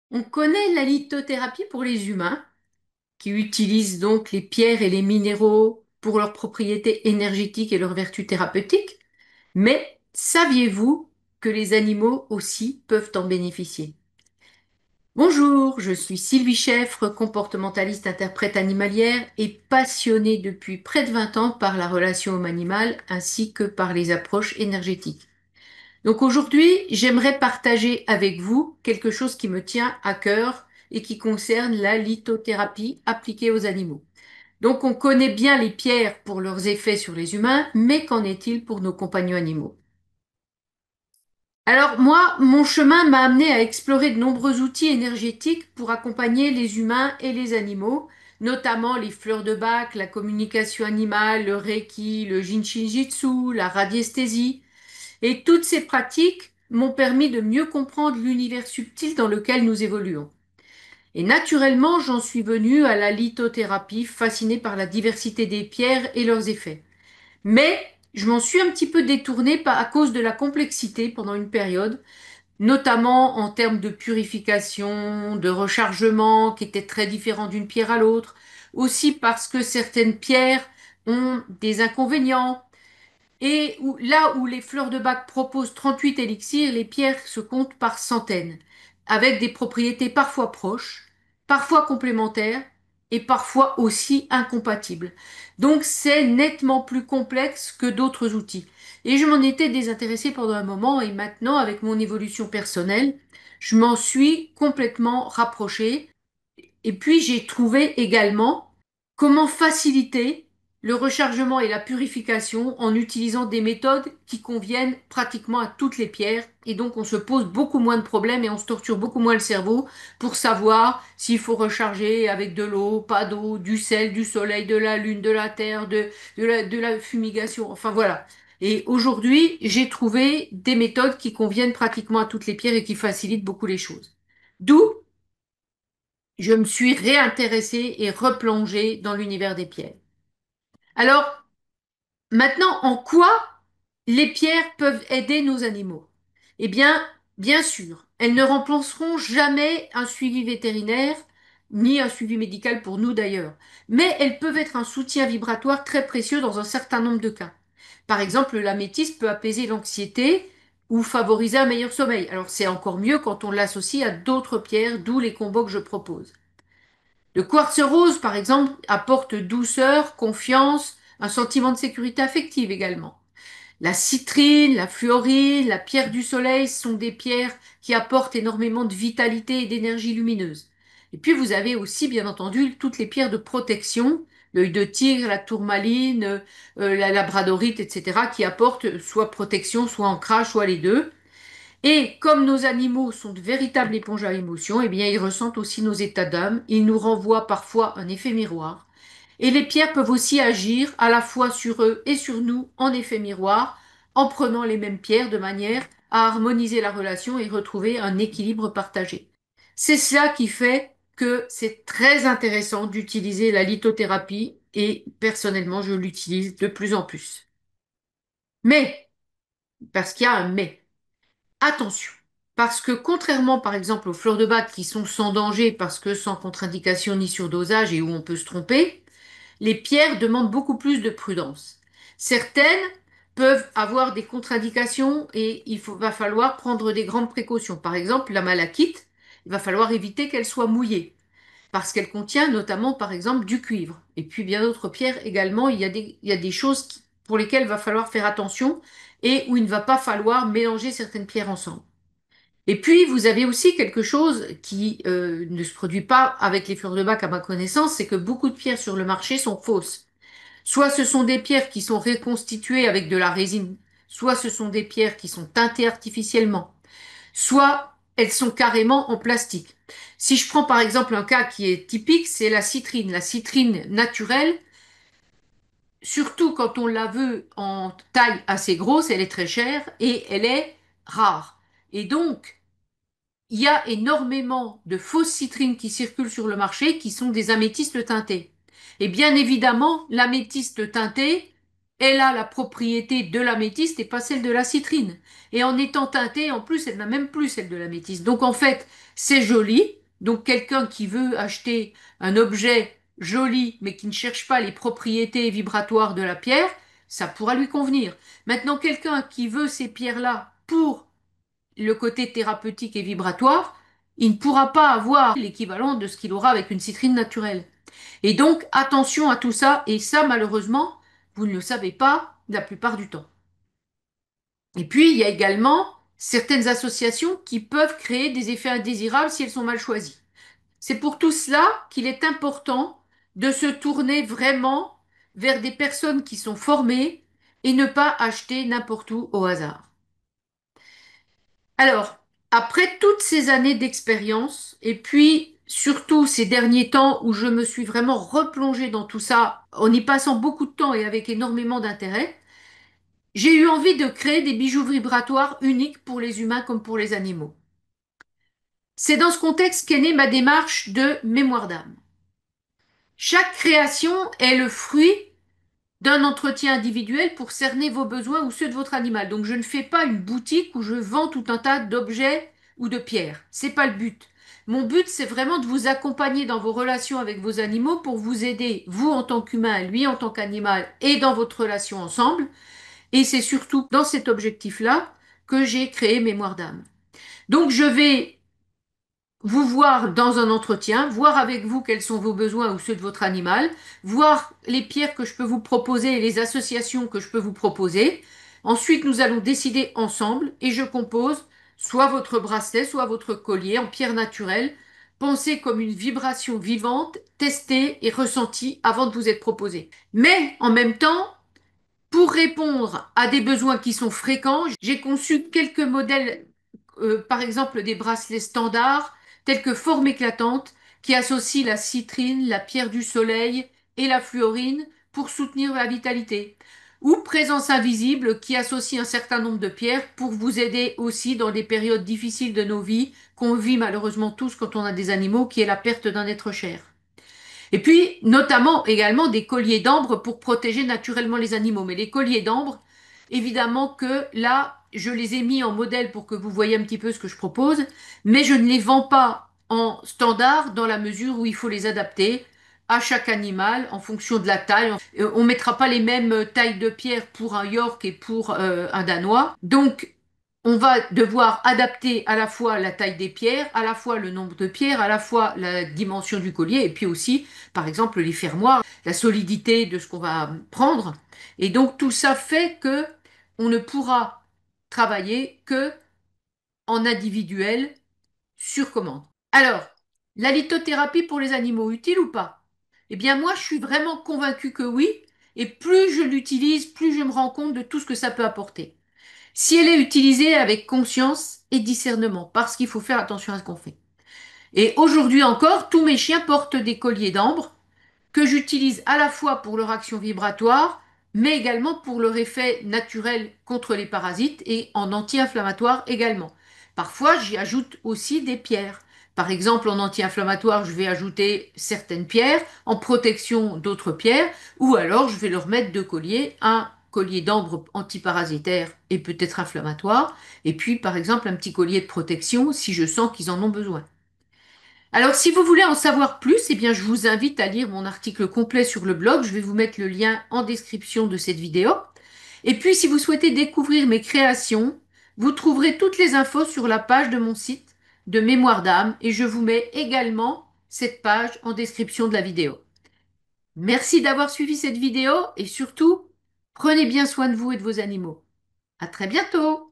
On connaît la lithothérapie pour les humains, qui utilisent donc les pierres et les minéraux pour leurs propriétés énergétiques et leurs vertus thérapeutiques, mais saviez-vous que les animaux aussi peuvent en bénéficier? Bonjour, je suis Sylvie Chèvre, comportementaliste interprète animalière et passionnée depuis près de 20 ans par la relation homme-animal ainsi que par les approches énergétiques. Donc aujourd'hui, j'aimerais partager avec vous quelque chose qui me tient à cœur et qui concerne la lithothérapie appliquée aux animaux. Donc on connaît bien les pierres pour leurs effets sur les humains, mais qu'en est-il pour nos compagnons animaux? Alors moi, mon chemin m'a amené à explorer de nombreux outils énergétiques pour accompagner les humains et les animaux, notamment les fleurs de bac, la communication animale, le reiki, le jinshinjitsu, la radiesthésie. Et toutes ces pratiques m'ont permis de mieux comprendre l'univers subtil dans lequel nous évoluons. Et naturellement, j'en suis venue à la lithothérapie, fascinée par la diversité des pierres et leurs effets. Mais je m'en suis un petit peu détournée à cause de la complexité pendant une période, notamment en termes de purification, de rechargement, qui étaient très différents d'une pierre à l'autre, aussi parce que certaines pierres ont des inconvénients, et là où les fleurs de bac proposent 38 élixirs, les pierres se comptent par centaines, avec des propriétés parfois proches, parfois complémentaires et parfois aussi incompatibles. Donc c'est nettement plus complexe que d'autres outils. Et je m'en étais désintéressée pendant un moment et maintenant, avec mon évolution personnelle, je m'en suis complètement rapprochée. Et puis j'ai trouvé également comment faciliter le rechargement et la purification en utilisant des méthodes qui conviennent pratiquement à toutes les pierres. Et donc on se pose beaucoup moins de problèmes et on se torture beaucoup moins le cerveau pour savoir s'il faut recharger avec de l'eau, pas d'eau, du sel, du soleil, de la lune, de la terre, de la fumigation. Enfin voilà. Et aujourd'hui, j'ai trouvé des méthodes qui conviennent pratiquement à toutes les pierres et qui facilitent beaucoup les choses. D'où je me suis réintéressée et replongée dans l'univers des pierres. Alors, maintenant, en quoi les pierres peuvent aider nos animaux? Eh bien, bien sûr, elles ne remplaceront jamais un suivi vétérinaire, ni un suivi médical pour nous d'ailleurs, mais elles peuvent être un soutien vibratoire très précieux dans un certain nombre de cas. Par exemple, l'améthyste peut apaiser l'anxiété ou favoriser un meilleur sommeil. Alors, c'est encore mieux quand on l'associe à d'autres pierres, d'où les combos que je propose. Le quartz rose, par exemple, apporte douceur, confiance, un sentiment de sécurité affective également. La citrine, la fluorine, la pierre du soleil sont des pierres qui apportent énormément de vitalité et d'énergie lumineuse. Et puis vous avez aussi, bien entendu, toutes les pierres de protection, l'œil de tigre, la tourmaline, la labradorite, etc., qui apportent soit protection, soit ancrage, soit les deux. Et comme nos animaux sont de véritables éponges à émotions, eh bien, ils ressentent aussi nos états d'âme. Ils nous renvoient parfois un effet miroir. Et les pierres peuvent aussi agir à la fois sur eux et sur nous en effet miroir, en prenant les mêmes pierres de manière à harmoniser la relation et retrouver un équilibre partagé. C'est cela qui fait que c'est très intéressant d'utiliser la lithothérapie et personnellement, je l'utilise de plus en plus. Mais, parce qu'il y a un mais. Attention, parce que contrairement par exemple aux fleurs de bac qui sont sans danger parce que sans contre-indication ni surdosage et où on peut se tromper, les pierres demandent beaucoup plus de prudence. Certaines peuvent avoir des contre-indications et va falloir prendre des grandes précautions. Par exemple, la malachite, il va falloir éviter qu'elle soit mouillée parce qu'elle contient notamment par exemple du cuivre. Et puis bien d'autres pierres également, il y a des choses pour lesquelles il va falloir faire attention et où il ne va pas falloir mélanger certaines pierres ensemble. Et puis, vous avez aussi quelque chose qui ne se produit pas avec les fleurs de bac à ma connaissance, c'est que beaucoup de pierres sur le marché sont fausses. Soit ce sont des pierres qui sont reconstituées avec de la résine, soit ce sont des pierres qui sont teintées artificiellement, soit elles sont carrément en plastique. Si je prends par exemple un cas qui est typique, c'est la citrine. La citrine naturelle, surtout quand on la veut en taille assez grosse, elle est très chère et elle est rare. Et donc, il y a énormément de fausses citrines qui circulent sur le marché qui sont des améthystes teintés. Et bien évidemment, l'améthyste teintée, elle a la propriété de l'améthyste et pas celle de la citrine. Et en étant teintée, en plus, elle n'a même plus celle de l'améthyste. Donc en fait, c'est joli, Donc quelqu'un qui veut acheter un objet joli mais qui ne cherche pas les propriétés vibratoires de la pierre, ça pourra lui convenir. Maintenant, quelqu'un qui veut ces pierres-là pour le côté thérapeutique et vibratoire, il ne pourra pas avoir l'équivalent de ce qu'il aura avec une citrine naturelle. Et donc, attention à tout ça, et ça, malheureusement, vous ne le savez pas la plupart du temps. Et puis, il y a également certaines associations qui peuvent créer des effets indésirables si elles sont mal choisies. C'est pour tout cela qu'il est important de se tourner vraiment vers des personnes qui sont formées et ne pas acheter n'importe où au hasard. Alors, après toutes ces années d'expérience, et puis surtout ces derniers temps où je me suis vraiment replongée dans tout ça, en y passant beaucoup de temps et avec énormément d'intérêt, j'ai eu envie de créer des bijoux vibratoires uniques pour les humains comme pour les animaux. C'est dans ce contexte qu'est née ma démarche de mémoire d'âme. Chaque création est le fruit d'un entretien individuel pour cerner vos besoins ou ceux de votre animal. Donc je ne fais pas une boutique où je vends tout un tas d'objets ou de pierres. C'est pas le but. Mon but, c'est vraiment de vous accompagner dans vos relations avec vos animaux pour vous aider, vous en tant qu'humain, lui en tant qu'animal, et dans votre relation ensemble. Et c'est surtout dans cet objectif-là que j'ai créé Mémoire d'âme. Donc je vais vous voir dans un entretien, voir avec vous quels sont vos besoins ou ceux de votre animal, voir les pierres que je peux vous proposer et les associations que je peux vous proposer. Ensuite, nous allons décider ensemble et je compose soit votre bracelet, soit votre collier en pierre naturelle, pensé comme une vibration vivante, testée et ressentie avant de vous être proposé. Mais en même temps, pour répondre à des besoins qui sont fréquents, j'ai conçu quelques modèles, par exemple des bracelets standards, tels que Forme éclatante, qui associent la citrine, la pierre du soleil et la fluorine pour soutenir la vitalité. Ou Présence invisible, qui associe un certain nombre de pierres pour vous aider aussi dans des périodes difficiles de nos vies, qu'on vit malheureusement tous quand on a des animaux, qui est la perte d'un être cher. Et puis, notamment également des colliers d'ambre pour protéger naturellement les animaux. Mais les colliers d'ambre, évidemment que là, je les ai mis en modèle pour que vous voyez un petit peu ce que je propose, mais je ne les vends pas en standard dans la mesure où il faut les adapter à chaque animal en fonction de la taille. On ne mettra pas les mêmes tailles de pierre pour un York et pour un Danois. Donc, on va devoir adapter à la fois la taille des pierres, à la fois le nombre de pierres, à la fois la dimension du collier et puis aussi, par exemple, les fermoirs, la solidité de ce qu'on va prendre. Et donc, tout ça fait que on ne pourra travailler que en individuel sur commande. Alors, la lithothérapie pour les animaux, utile ou pas? Eh bien, moi, je suis vraiment convaincue que oui. Et plus je l'utilise, plus je me rends compte de tout ce que ça peut apporter. Si elle est utilisée avec conscience et discernement, parce qu'il faut faire attention à ce qu'on fait. Et aujourd'hui encore, tous mes chiens portent des colliers d'ambre que j'utilise à la fois pour leur action vibratoire, mais également pour leur effet naturel contre les parasites et en anti-inflammatoire également. Parfois, j'y ajoute aussi des pierres. Par exemple, en anti-inflammatoire, je vais ajouter certaines pierres, en protection d'autres pierres, ou alors je vais leur mettre deux colliers, un collier d'ambre antiparasitaire et peut-être inflammatoire, et puis par exemple un petit collier de protection si je sens qu'ils en ont besoin. Alors, si vous voulez en savoir plus, eh bien, je vous invite à lire mon article complet sur le blog. Je vais vous mettre le lien en description de cette vidéo. Et puis, si vous souhaitez découvrir mes créations, vous trouverez toutes les infos sur la page de mon site de Mémoire d'âme et je vous mets également cette page en description de la vidéo. Merci d'avoir suivi cette vidéo et surtout, prenez bien soin de vous et de vos animaux. À très bientôt!